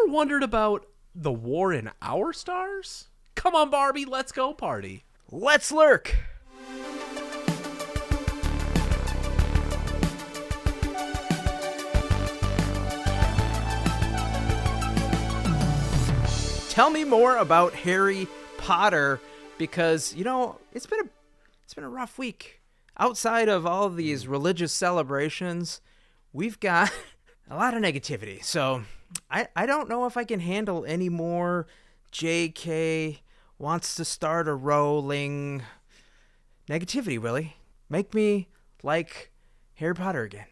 ever wondered about the war in our stars? Come on, Barbie, let's go party. Let's lurk. Tell me more about Harry Potter, because it's been a rough week. Outside of all of these religious celebrations, we've got a lot of negativity. So I don't know if I can handle any more JK wants to start a Rowling negativity, Willie. Make me like Harry Potter again.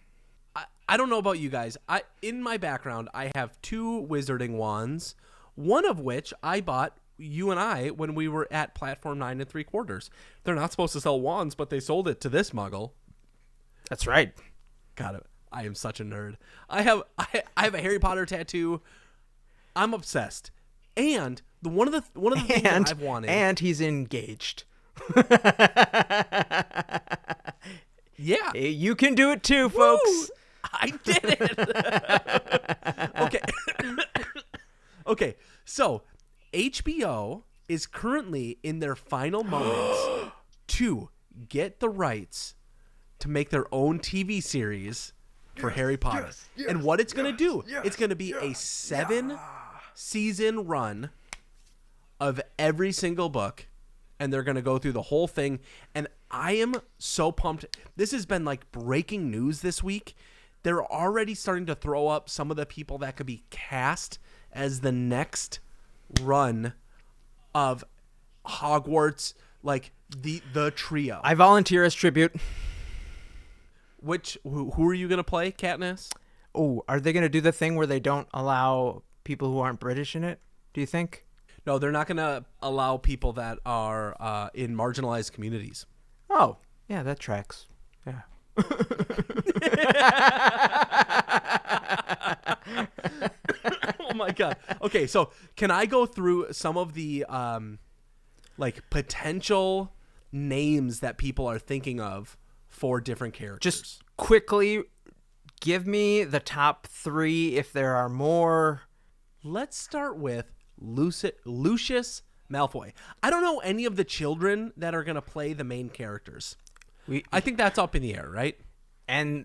I don't know about you guys. In my background, I have 2 wizarding wands, one of which I bought, you and I, when we were at Platform 9 3/4. They're not supposed to sell wands, but they sold it to this muggle. That's right. Got it. I am such a nerd. I have a Harry Potter tattoo. I'm obsessed. And one of the things that I've wanted. And he's engaged. Yeah. You can do it too, folks. Woo! I did it. Okay. Okay. So, HBO is currently in their final moments to get the rights to make their own TV series for Harry Potter. And what it's going to do, it's going to be a 7-season run of every single book, and they're going to go through the whole thing. And I am so pumped. This has been like breaking news this week. They're already starting to throw up some of the people that could be cast as the next run of Hogwarts, like the trio. I volunteer as tribute. Who are you going to play, Katniss? Oh, are they going to do the thing where they don't allow people who aren't British in it, do you think? No, they're not going to allow people that are in marginalized communities. Oh, yeah, that tracks. Yeah. Oh my God. Okay, so can I go through some of the potential names that people are thinking of for different characters? Just quickly give me the top 3 if there are more. Let's start with Lucius Malfoy. I don't know any of the children that are going to play the main characters. I think that's up in the air, right? And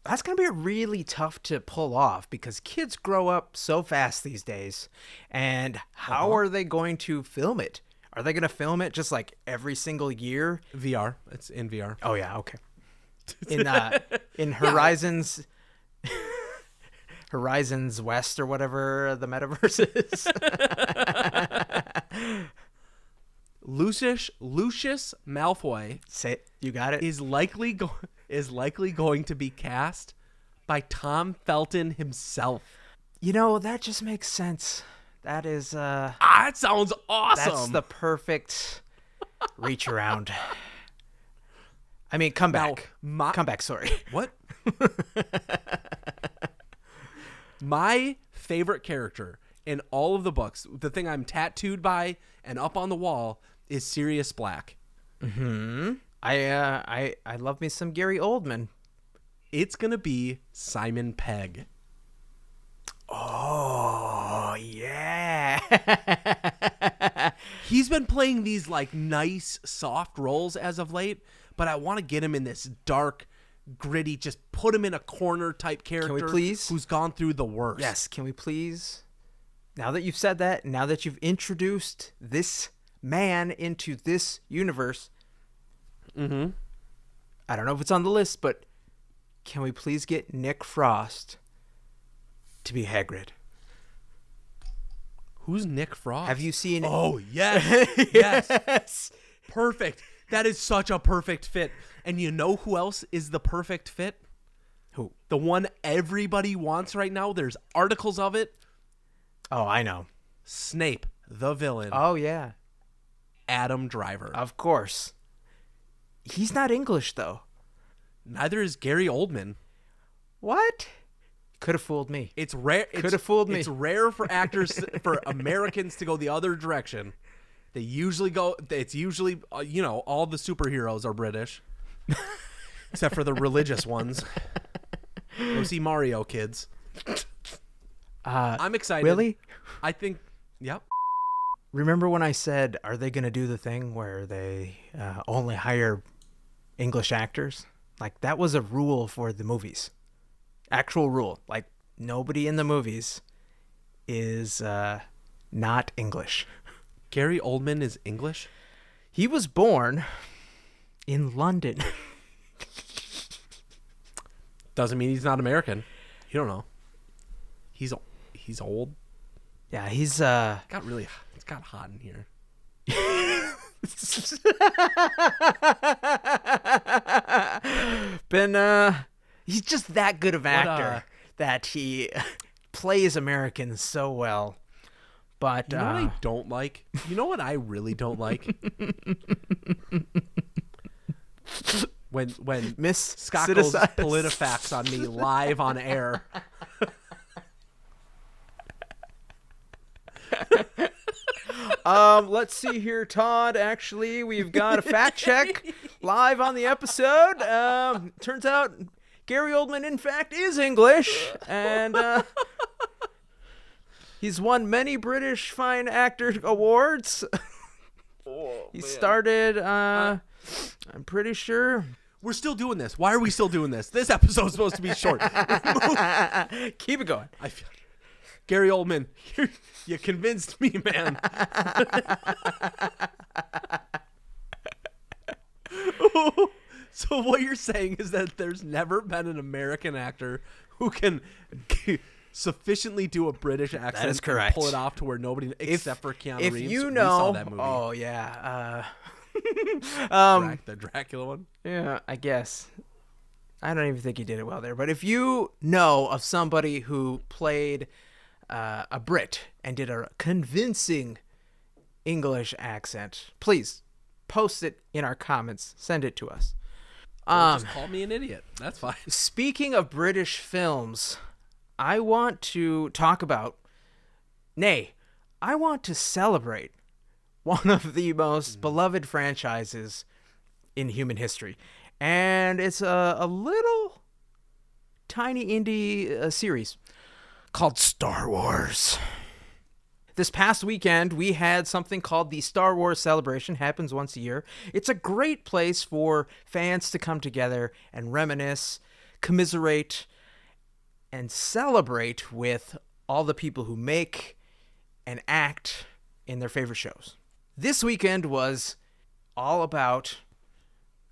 that's going to be really tough to pull off because kids grow up so fast these days. And how are they going to film it? Are they going to film it just like every single year? VR. It's in VR. Oh, yeah. Okay. In Horizons... Horizons West or whatever the metaverse is. Lucius Malfoy. Say it. You got it. Is likely going to be cast by Tom Felton himself. That just makes sense. That is that sounds awesome. That's the perfect reach around. I mean, come back. Come back, sorry. What? My favorite character in all of the books, the thing I'm tattooed by and up on the wall, is Sirius Black. Mm-hmm. I love me some Gary Oldman. It's gonna be Simon Pegg. Oh yeah. He's been playing these like nice soft roles as of late, but I want to get him in this dark, gritty, just put him in a corner type character. Can we please? Who's gone through the worst. Yes, can we please? Now that you've said that, now that you've introduced this man into this universe, mm-hmm. I don't know if it's on the list, but can we please get Nick Frost to be Hagrid? Who's Nick Frost? Have you seen... Oh, yes. Yes. Perfect. That is such a perfect fit. And you know who else is the perfect fit? Who? The one everybody wants right now. There's articles of it. Oh, I know. Snape, the villain. Oh, yeah. Adam Driver. Of course. He's not English, though. Neither is Gary Oldman. What? Could have fooled me. It's rare. Could have fooled me. It's rare for actors, for Americans to go the other direction. They usually go, it's usually, all the superheroes are British. Except for the religious ones. Go see Mario, kids. I'm excited. Willie, I think. Yep. remember when I said, are they going to do the thing where they only hire English actors? Like, that was a rule for the movies. Actual rule. Like, nobody in the movies is not English. Gary Oldman is English. He was born in London. Doesn't mean he's not American. You don't know. He's old. Yeah, he's It's got hot in here. He's just that good of an actor that he plays Americans so well. But You know what I don't like? You know what I really don't like? when Miss Scott goes Criticize. PolitiFacts on me live on air. Let's see here, Todd. Actually, we've got a fact check live on the episode. Turns out Gary Oldman, in fact, is English, and he's won many British Fine Actor awards. He started, I'm pretty sure. We're still doing this. Why are we still doing this? This episode's supposed to be short. Keep it going. Gary Oldman, you convinced me, man. So what you're saying is that there's never been an American actor who can sufficiently do a British accent. That is and correct. pull it off to where nobody, except for Keanu If Reeves, you we know, saw that movie. oh yeah, The Dracula one. yeah, I guess. I don't even think he did it well there. But if you know of somebody who played a Brit and did a convincing English accent, please post it in our comments. Send it to us. Or just call me an idiot. That's fine. Speaking of British films, I want to talk about, I want to celebrate one of the most beloved franchises in human history. And it's a little tiny indie series called Star Wars. This past weekend, we had something called the Star Wars Celebration. Happens once a year. It's a great place for fans to come together and reminisce, commiserate, and celebrate with all the people who make and act in their favorite shows. This weekend was all about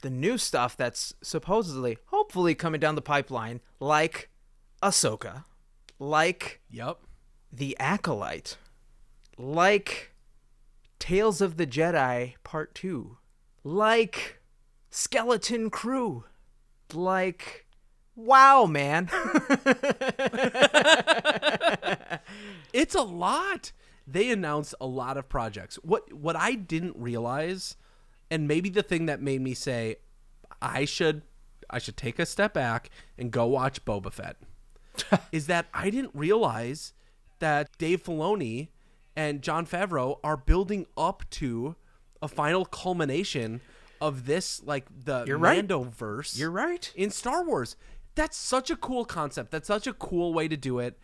the new stuff that's supposedly, hopefully coming down the pipeline, like Ahsoka, like Yep. The Acolyte, like Tales of the Jedi Part 2, like Skeleton Crew, like, wow, man. It's a lot. They announced a lot of projects. What I didn't realize, and maybe the thing that made me say I should take a step back and go watch Boba Fett, is that I didn't realize that Dave Filoni and Jon Favreau are building up to a final culmination of this, like the Mandoverse. You're right. In Star Wars. That's such a cool concept. That's such a cool way to do it.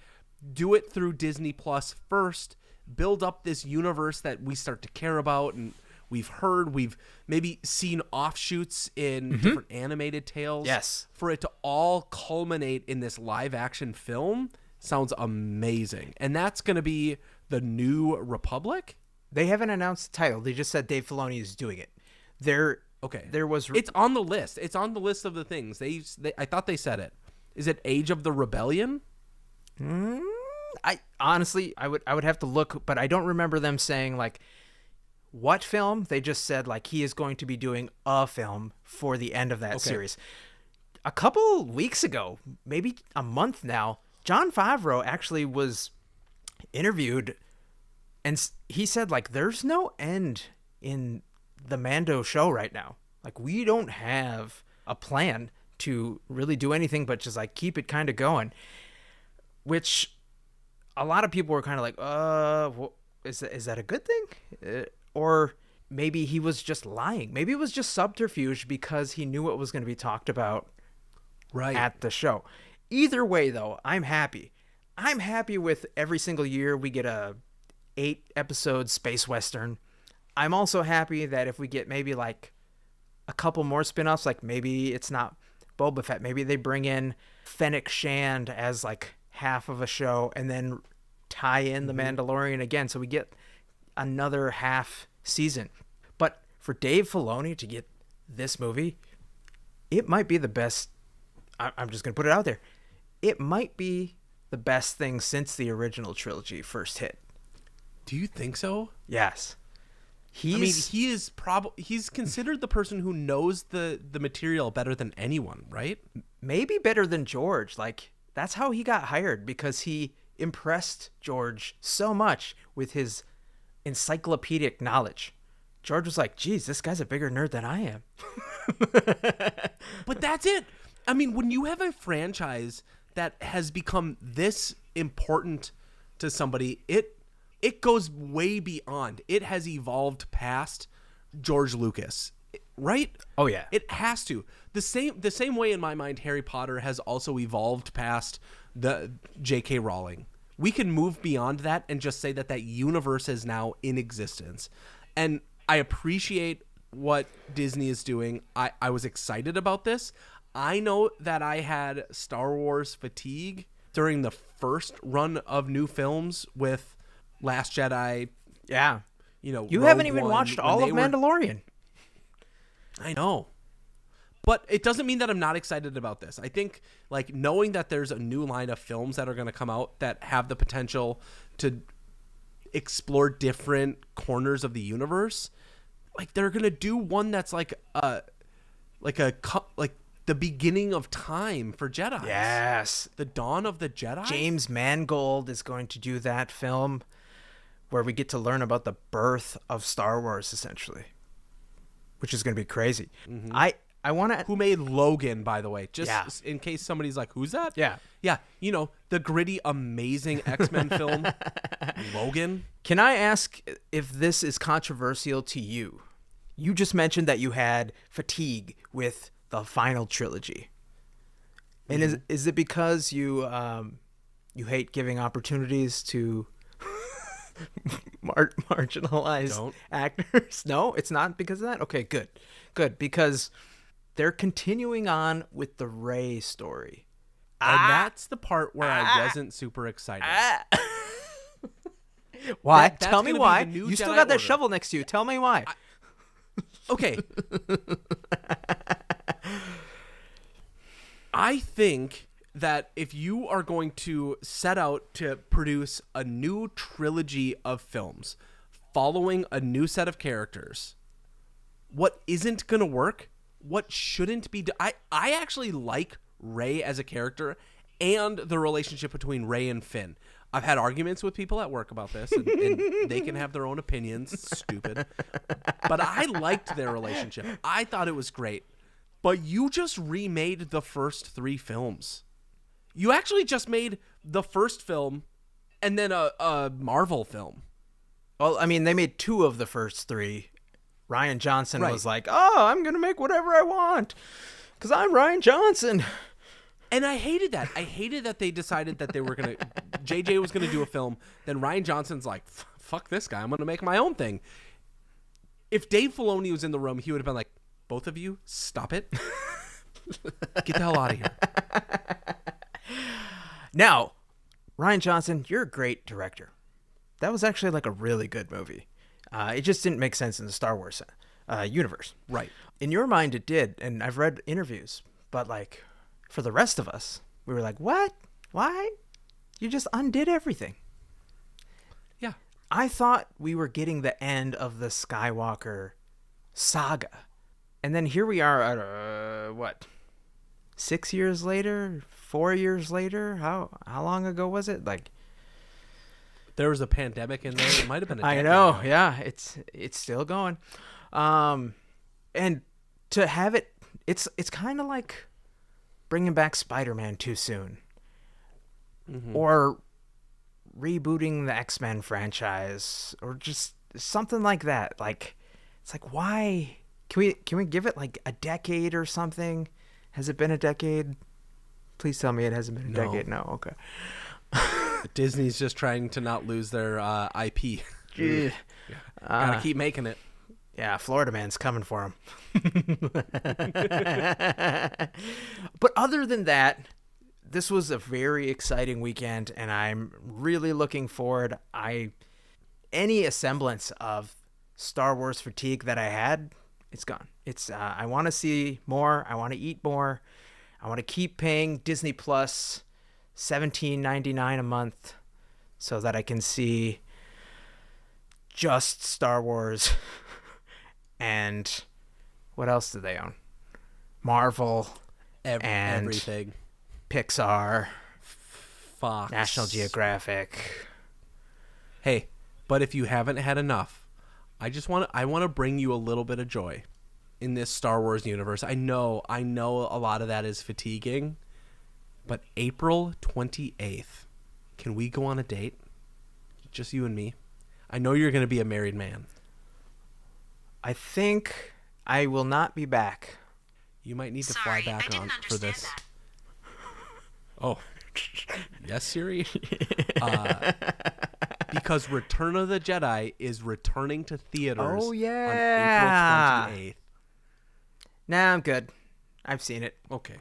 Do it through Disney Plus first. Build up this universe that we start to care about, and we've maybe seen offshoots in different animated tales. Yes. For it to all culminate in this live action film sounds amazing. And that's going to be the New Republic? They haven't announced the title. They just said Dave Filoni is doing it. It's on the list. It's on the list of the things. I thought they said it. Is it Age of the Rebellion? I honestly, I would have to look, but I don't remember them saying like what film. They just said like he is going to be doing a film for the end of that series. A couple weeks ago, maybe a month now, Jon Favreau actually was interviewed, and he said like there's no end in the Mando show right now. Like we don't have a plan to really do anything but just like keep it kind of going, which a lot of people were kind of like, is that a good thing? Or maybe he was just lying. Maybe it was just subterfuge because he knew what was going to be talked about at the show. Either way, though, I'm happy. I'm happy with every single year we get a 8-episode space western. I'm also happy that if we get maybe like a couple more spin-offs, like maybe it's not Boba Fett, maybe they bring in Fennec Shand as like half of a show and then tie in the Mandalorian again, so we get another half season. But for Dave Filoni to get this movie, it might be the best. I'm just gonna put it out there. It might be the best thing since the original trilogy first hit. Do you think so? Yes. He's considered the person who knows the material better than anyone, right? Maybe better than George. Like, that's how he got hired, because he impressed George so much with his encyclopedic knowledge. George was like, geez, this guy's a bigger nerd than I am. But that's it. I mean, when you have a franchise that has become this important to somebody, it goes way beyond. It has evolved past George Lucas, right? Oh yeah, it has to. The same way in my mind, Harry Potter has also evolved past the J.K. Rowling. We can move beyond that and just say that universe is now in existence. And I appreciate what Disney is doing. I was excited about this. I know that I had Star Wars fatigue during the first run of new films with Last Jedi. Yeah. You Rogue haven't even watched all of Mandalorian. I know. But it doesn't mean that I'm not excited about this. I think, like, knowing that there's a new line of films that are going to come out that have the potential to explore different corners of the universe, like, they're going to do one that's like the beginning of time for Jedi. Yes. The Dawn of the Jedi. James Mangold is going to do that film where we get to learn about the birth of Star Wars, essentially, which is going to be crazy. Mm-hmm. I want to... Who made Logan, by the way? Just in case somebody's like, who's that? Yeah. Yeah. The gritty, amazing X-Men film, Logan. Can I ask if this is controversial to you? You just mentioned that you had fatigue with the final trilogy. And is it because you hate giving opportunities to marginalized actors? No, it's not because of that? Okay, good. Because they're continuing on with the Rey story. And that's the part where I wasn't super excited. Why? Tell me why. You Jedi still got that Order. shovel next to you. Tell me why. Okay. I think that if you are going to set out to produce a new trilogy of films following a new set of characters, what isn't going to work, what shouldn't be I actually like Rey as a character and the relationship between Rey and Finn. I've had arguments with people at work about this, and they can have their own opinions. Stupid. But I liked their relationship. I thought it was great. But you just remade the first 3 films. You actually just made the first film and then a Marvel film. Well, I mean, they made 2 of the first 3. Ryan Johnson was like, oh, I'm going to make whatever I want because I'm Ryan Johnson. And I hated that. I hated that they decided that they were going to... JJ was going to do a film. Then Ryan Johnson's like, fuck this guy. I'm going to make my own thing. If Dave Filoni was in the room, he would have been like, both of you, stop it. Get the hell out of here. Now, Ryan Johnson, you're a great director. That was actually like a really good movie. It just didn't make sense in the Star Wars universe. Right. In your mind, it did. And I've read interviews. But like, for the rest of us, we were like, what? Why? You just undid everything. Yeah. I thought we were getting the end of the Skywalker saga. And then here we are at, 6 years later? 4 years later? How long ago was it? Like, there was a pandemic in there. It might have been a decade I know, ago. yeah. It's still going. And to have it, it's kind of like bringing back Spider-Man too soon. Mm-hmm. Or rebooting the X-Men franchise, or just something like that. Like, it's like, why? Can we give it like a decade or something? Has it been a decade? Please tell me it hasn't been a decade. No, okay. Disney's just trying to not lose their IP. Yeah. Gotta keep making it. Yeah, Florida man's coming for him. But other than that, this was a very exciting weekend, and I'm really looking forward. Any semblance of Star Wars fatigue that I had, it's gone. It's I want to see more. I want to eat more. I want to keep paying Disney Plus $17.99 a month so that I can see just Star Wars. And what else do they own? Marvel, and everything. Pixar, Fox, National Geographic. Hey, but if you haven't had enough, I want to bring you a little bit of joy in this Star Wars universe. I know a lot of that is fatiguing, but April 28th, can we go on a date? Just you and me. I know you're going to be a married man. I think I will not be back. You might need to fly back on for this. That. Oh, yes, Siri. Because Return of the Jedi is returning to theaters. Oh, yeah. On April 28th. Nah, I'm good. I've seen it. Okay.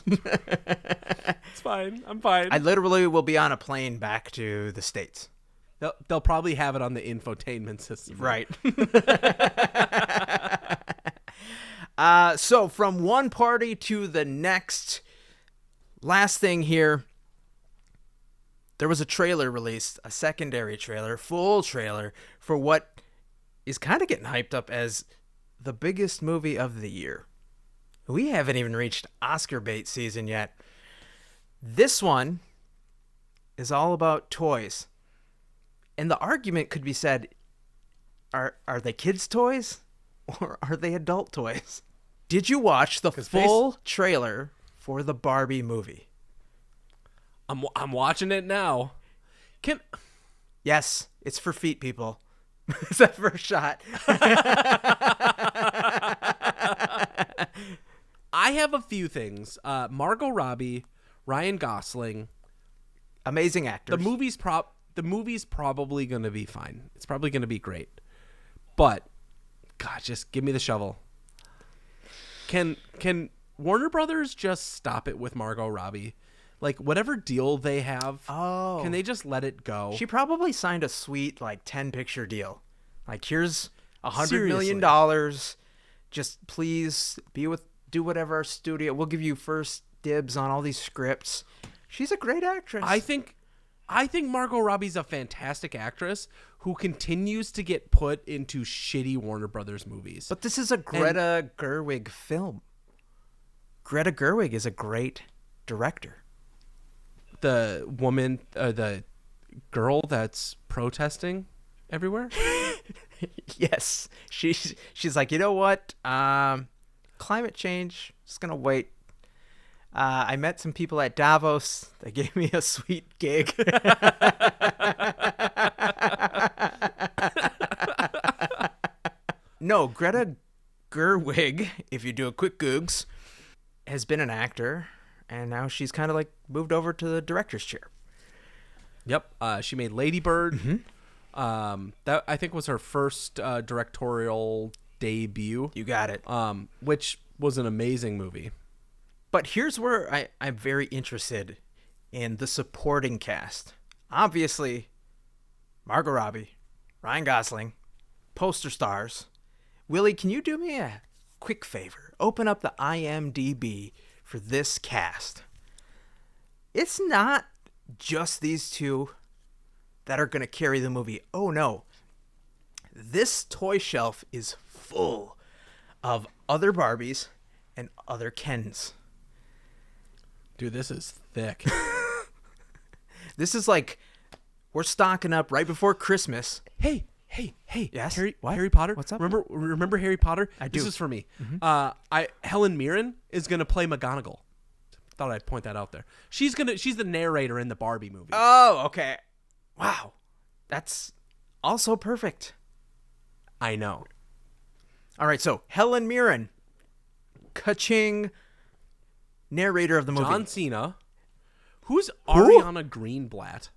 It's fine. I'm fine. I literally will be on a plane back to the States. They'll probably have it on the infotainment system. Right. So from one party to the next, last thing here, there was a trailer released, a secondary trailer, full trailer, for what is kind of getting hyped up as the biggest movie of the year. We haven't even reached Oscar bait season yet. This one is all about toys. And the argument could be said, are they kids' toys or are they adult toys? Did you watch the full trailer for the Barbie movie? I'm watching it now. Yes, it's for feet, people. It's that first shot. I have a few things. Margot Robbie, Ryan Gosling. Amazing actors. The movie's probably going to be fine. It's probably going to be great. But, God, just give me the shovel. Can Warner Brothers just stop it with Margot Robbie? Like, whatever deal they have, can they just let it go? She probably signed a sweet, 10-picture deal. Like, here's $100 million. Just please do whatever our studio. We'll give you first dibs on all these scripts. She's a great actress. I think Margot Robbie's a fantastic actress who continues to get put into shitty Warner Brothers movies. But this is a Greta Gerwig film. Greta Gerwig is a great director. The woman, the girl that's protesting everywhere? Yes. She's like, you know what? Climate change, just going to wait. I met some people at Davos. They gave me a sweet gig. No, Greta Gerwig, if you do a quick Googs, has been an actor, and now she's kind of moved over to the director's chair. Yep. She made Lady Bird. Mm-hmm. That I think was her first directorial debut. You got it. Which was an amazing movie. But here's where I'm very interested in the supporting cast. Obviously, Margot Robbie, Ryan Gosling, poster stars. Willie, can you do me a quick favor? Open up the IMDb for this cast. It's not just these two that are going to carry the movie. Oh, no. This toy shelf is full of other Barbies and other Kens. Dude, this is thick. This is we're stocking up right before Christmas. Hey. Yes? Harry Potter. What's up? Remember Harry Potter? I do. This is for me. Mm-hmm. Helen Mirren is gonna play McGonagall. Thought I'd point that out there. She's the narrator in the Barbie movie. Oh, okay. Wow. That's also perfect. I know. All right, so Helen Mirren, ka-ching, narrator of the movie. John Cena, Who's Ariana Greenblatt?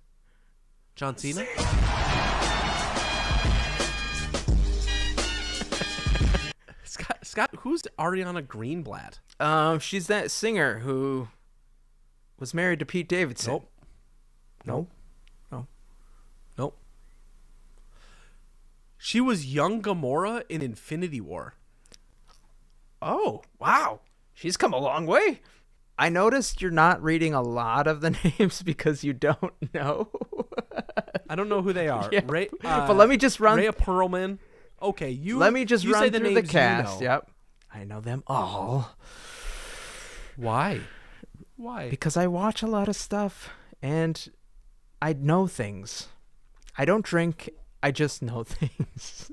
John Cena? Scott, who's Ariana Greenblatt? She's that singer who was married to Pete Davidson. Nope. She was young Gamora in Infinity War. Oh, wow. She's come a long way. I noticed you're not reading a lot of the names because you don't know. I don't know who they are. Yeah. Ray, but let me just run. Rhea Perlman. Okay, Let me just run say the through the names cast. you know. Yep. I know them all. Why? Because I watch a lot of stuff and I know things. I don't drink. I just know things.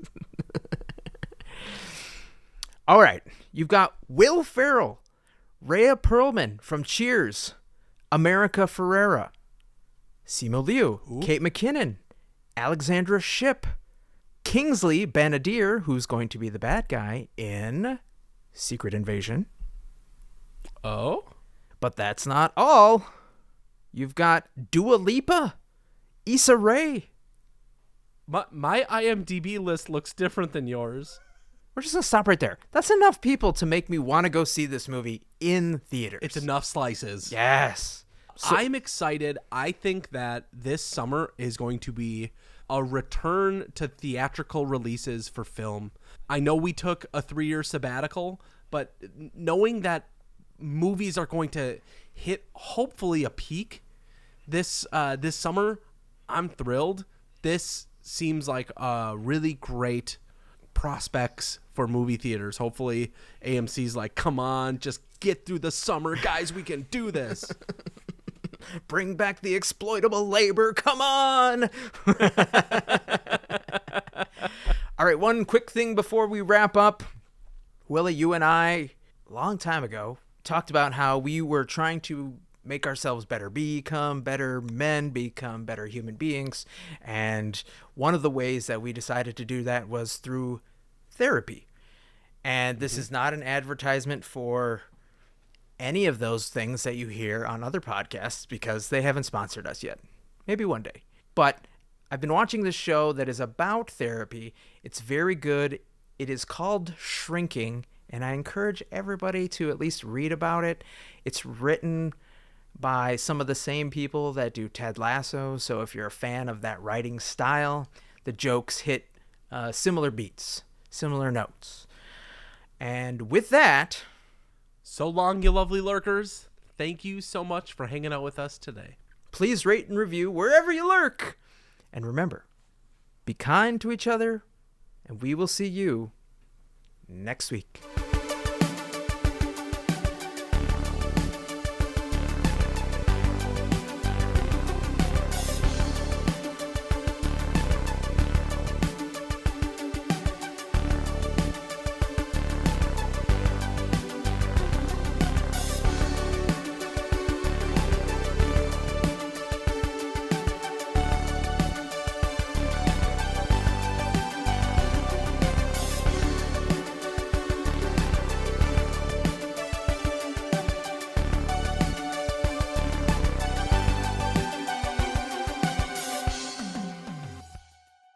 All right. You've got Will Ferrell, Rhea Perlman from Cheers, America Ferrera, Simu Liu, Kate McKinnon, Alexandra Shipp, Kingsley Benadir, who's going to be the bad guy in Secret Invasion. Oh? But that's not all. You've got Dua Lipa, Issa Rae. My IMDb list looks different than yours. We're just going to stop right there. That's enough people to make me want to go see this movie in theaters. It's enough slices. Yes. I'm excited. I think that this summer is going to be a return to theatrical releases for film. I know we took a 3-year sabbatical, but knowing that movies are going to hit hopefully a peak this summer, I'm thrilled. This seems like a really great prospects for movie theaters. Hopefully AMC's like, come on, just get through the summer, guys. We can do this. Bring back the exploitable labor. Come on. All right, one quick thing before we wrap up. Willie, you and I, a long time ago, talked about how we were trying to make ourselves better, become better men, become better human beings. And one of the ways that we decided to do that was through therapy. And this is not an advertisement for any of those things that you hear on other podcasts because they haven't sponsored us yet. Maybe one day. But I've been watching this show that is about therapy. It's very good. It is called Shrinking, and I encourage everybody to at least read about it. It's written by some of the same people that do Ted Lasso, so if you're a fan of that writing style, the jokes hit similar beats, similar notes. And with that, so long, you lovely lurkers. Thank you so much for hanging out with us today. Please rate and review wherever you lurk. And remember, be kind to each other, and we will see you next week.